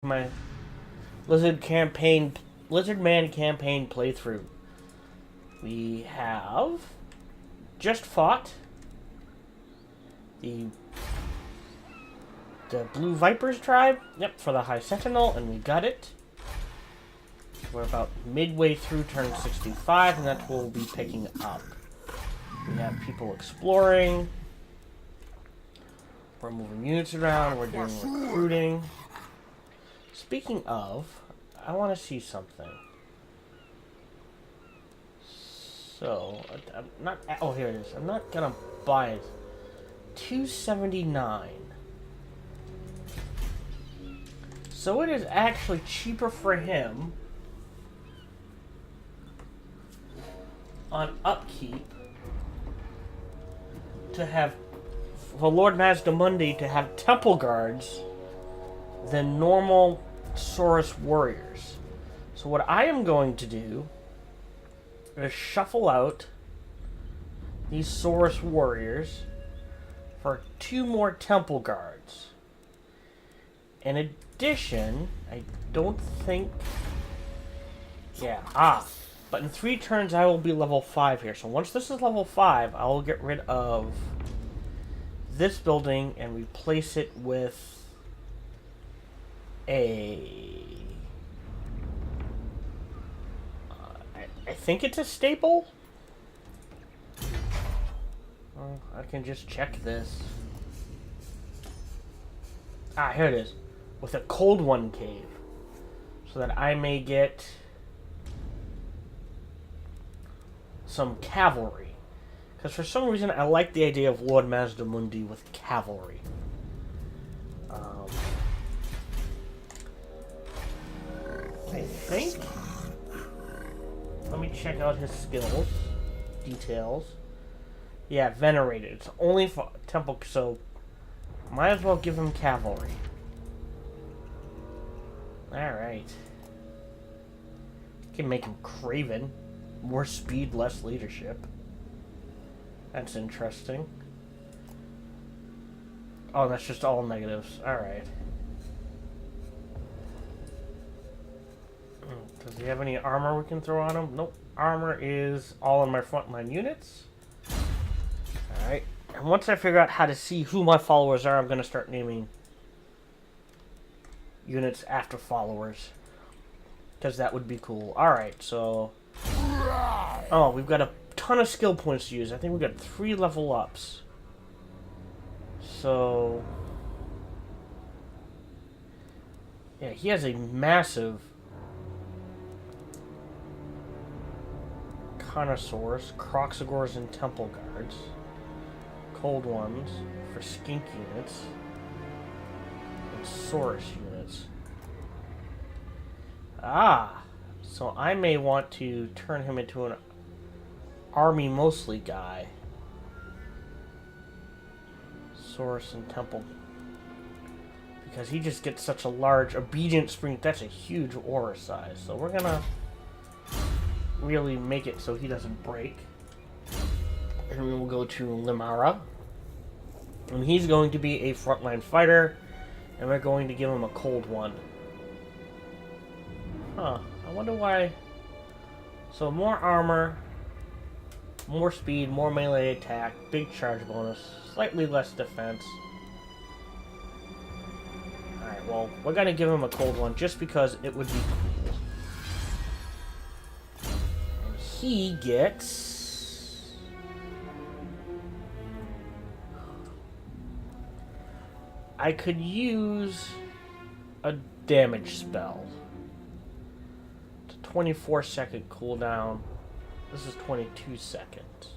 My Lizardman Campaign playthrough. We have just fought the Blue Vipers tribe. Yep, for the High Sentinel, and we got it. We're about midway through turn 65, and that's what we'll be picking up. We have people exploring. We're moving units around. We're doing recruiting. Speaking of, I want to see something. So, I'm not. Oh, here it is. I'm not gonna buy it. 279. So it is actually cheaper for him on upkeep to have for Lord Mazdamundi to have temple guards than normal Saurus warriors. So what I am going to do is shuffle out these Saurus warriors for 2 more temple guards. In addition, I don't think... but in 3 turns I will be level 5 here. So once this is level 5, I will get rid of this building and replace it with I think it's a staple. Well, I can just check this. Here it is. With a cold one cave. So that I may get some cavalry. Because for some reason I like the idea of Lord Mazdamundi with cavalry. I think. Let me check out his skills. Details. Yeah, venerated. It's only for temple, so might as well give him cavalry. Alright. Can make him craven. More speed, less leadership. That's interesting. Oh, that's just all negatives. Alright. Does he have any armor we can throw on him? Nope. Armor is all in my frontline units. Alright. And once I figure out how to see who my followers are, I'm going to start naming units after followers. Because that would be cool. Alright, so... Oh, we've got a ton of skill points to use. I think we've got 3 level ups. So... Yeah, he has a massive... Connoisseurs, Croxagores, and Temple Guards. Cold ones for skink units. And Saurus units. So I may want to turn him into an army mostly guy. Saurus and Temple. Because he just gets such a large obedient spring. That's a huge aura size. So we're gonna really make it so he doesn't break. And we will go to Limara. And he's going to be a frontline fighter. And we're going to give him a cold one. I wonder why. So more armor, more speed, more melee attack, big charge bonus, slightly less defense. Alright, well, we're gonna give him a cold one just because it would be cool. And he gets... I could use a damage spell. 24-second cooldown. This is 22 seconds.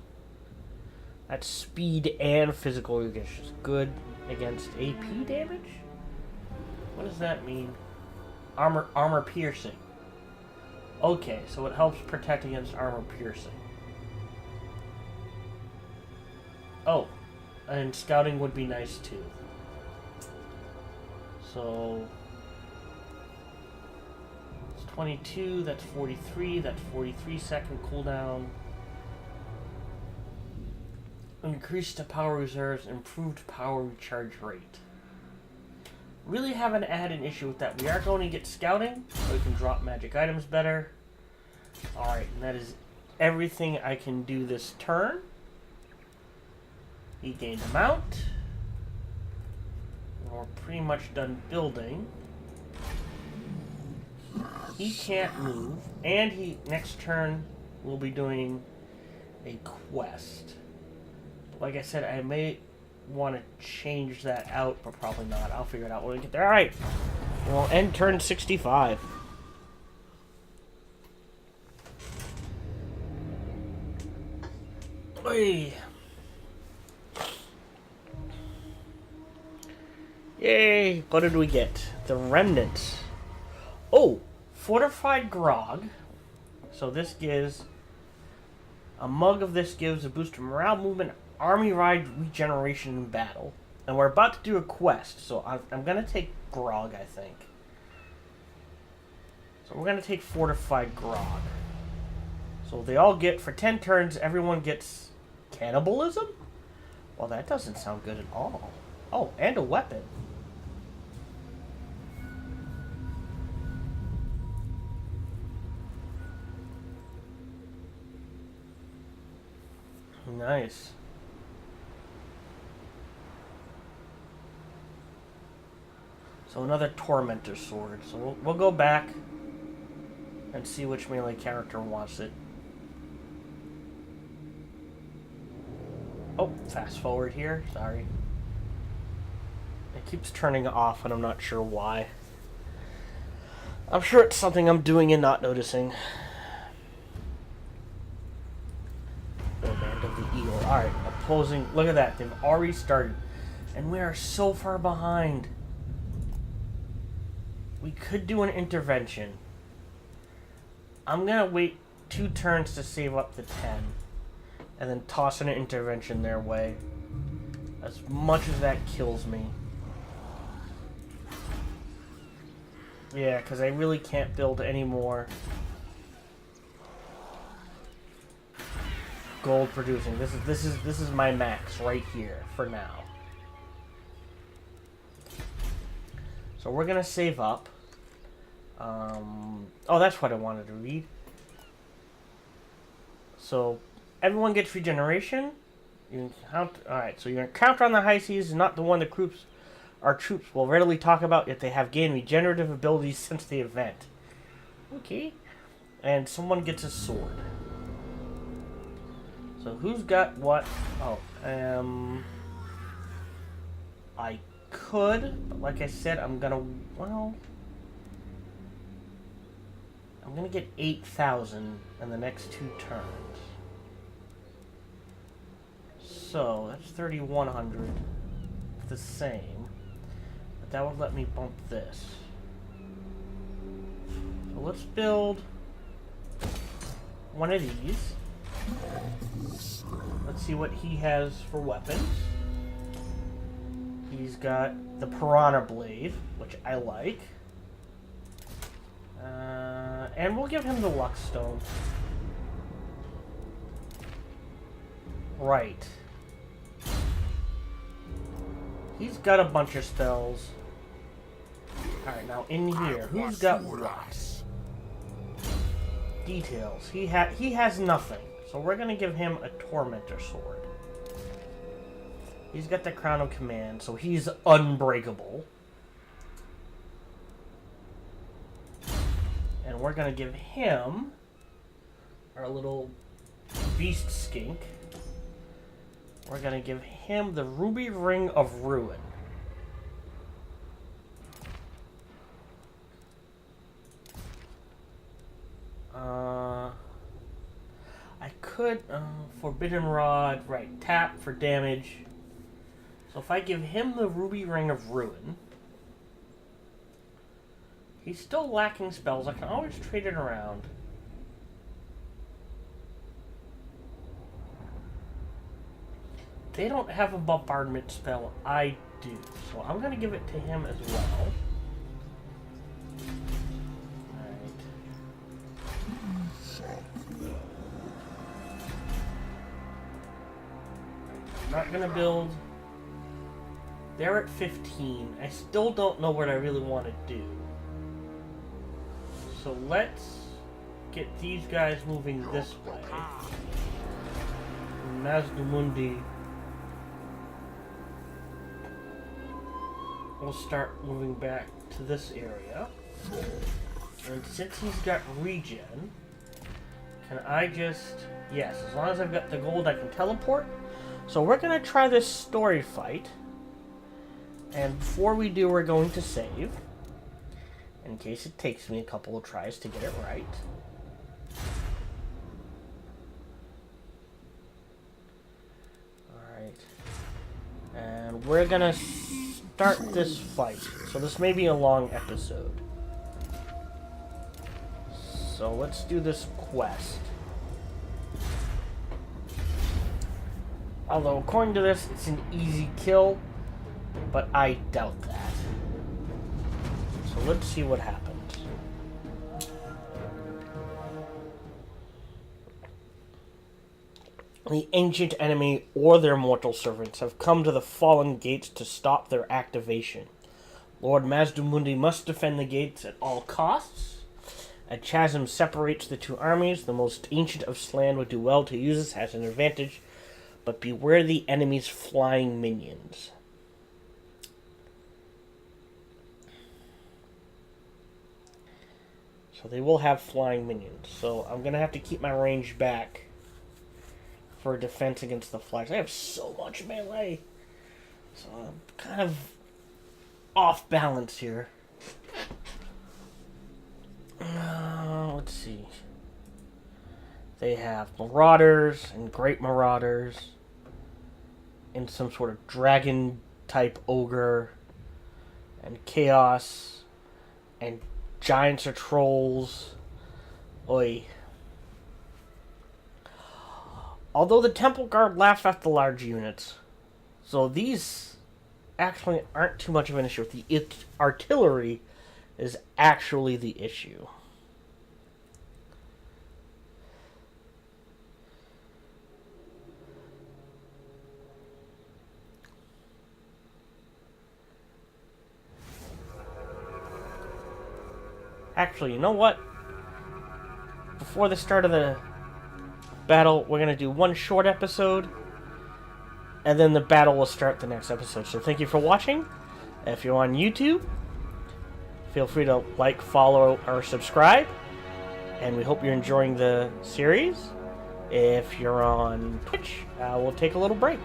That's speed and physical, which is good against AP damage? What does that mean? Armor piercing. Okay, so it helps protect against armor piercing. Oh, and scouting would be nice too. So... 22, that's 43, that's 43-second cooldown. Increased to power reserves, improved power recharge rate. Really haven't had an issue with that. We are going to get scouting, so we can drop magic items better. Alright, and that is everything I can do this turn. He gained a mount. We're pretty much done building. He can't move. And he, next turn, will be doing a quest. Like I said, I may want to change that out, but probably not. I'll figure it out when we get there. Alright. We'll end turn 65. Oy. Yay! What did we get? The remnants. Oh! Fortified grog. So this gives... A mug of this gives a boost to morale, movement, army ride, regeneration in battle. And we're about to do a quest, so I'm going to take grog, I think. So we're going to take fortified grog. So they all get, for 10 turns, everyone gets cannibalism? Well, that doesn't sound good at all. Oh, and a weapon. Nice. So another Tormentor sword. So we'll go back and see which melee character wants it. Oh, fast forward here. Sorry. It keeps turning off and I'm not sure why. I'm sure it's something I'm doing and not noticing. Band of the Eagle. Alright, opposing. Look at that. They've already started. And we are so far behind. We could do an intervention. I'm going to wait 2 turns to save up the 10. And then toss an intervention their way. As much as that kills me. Yeah, because I really can't build any more gold producing. This is my max right here for now. So we're gonna save up. Oh, that's what I wanted to read. So everyone gets regeneration. You can count. All right. So your encounter on the high seas is not the one our troops will readily talk about, yet they have gained regenerative abilities since the event. Okay. And someone gets a sword. So who's got what? Oh, I could, but like I said, I'm gonna get 8,000 in the next 2 turns. So that's 3,100. It's the same, but that would let me bump this. So let's build one of these. Let's see what he has for weapons. He's got the Piranha Blade, which I like. And we'll give him the Luck Stone. Right. He's got a bunch of spells. Alright, now in here, who's got details? He has nothing. So we're going to give him a Tormentor sword. He's got the Crown of Command, so he's unbreakable. And we're going to give him our little Beast Skink. We're going to give him the Ruby Ring of Ruin. I could, Forbidden Rod, right, tap for damage. So if I give him the Ruby Ring of Ruin, he's still lacking spells. I can always trade it around. They don't have a bombardment spell. I do. So I'm going to give it to him as well. Not gonna build They're at 15. I still don't know what I really want to do. So let's get these guys moving this way. Mazdamundi will start moving back to this area. And since he's got regen, can I just... Yes, as long as I've got the gold, I can teleport. So we're going to try this story fight. And before we do, we're going to save. In case it takes me a couple of tries to get it right. Alright. And we're going to start this fight. So this may be a long episode. So let's do this quest. Although, according to this, it's an easy kill, but I doubt that. So let's see what happens. The ancient enemy or their mortal servants have come to the fallen gates to stop their activation. Lord Mazdamundi must defend the gates at all costs. A chasm separates the two armies. The most ancient of Slan would do well to use this as an advantage, but beware the enemy's flying minions. So they will have flying minions. So I'm going to have to keep my range back for defense against the flags. I have so much melee. So I'm kind of off balance here. Let's see. They have Marauders and Great Marauders and some sort of dragon type ogre and chaos and giants or trolls. Oi. Although the Temple Guard laughs at the large units, so these actually aren't too much of an issue. The artillery is actually the issue. Actually, you know what? Before the start of the battle, we're going to do one short episode, and then the battle will start the next episode. So thank you for watching. If you're on YouTube, feel free to like, follow, or subscribe. And we hope you're enjoying the series. If you're on Twitch, we'll take a little break.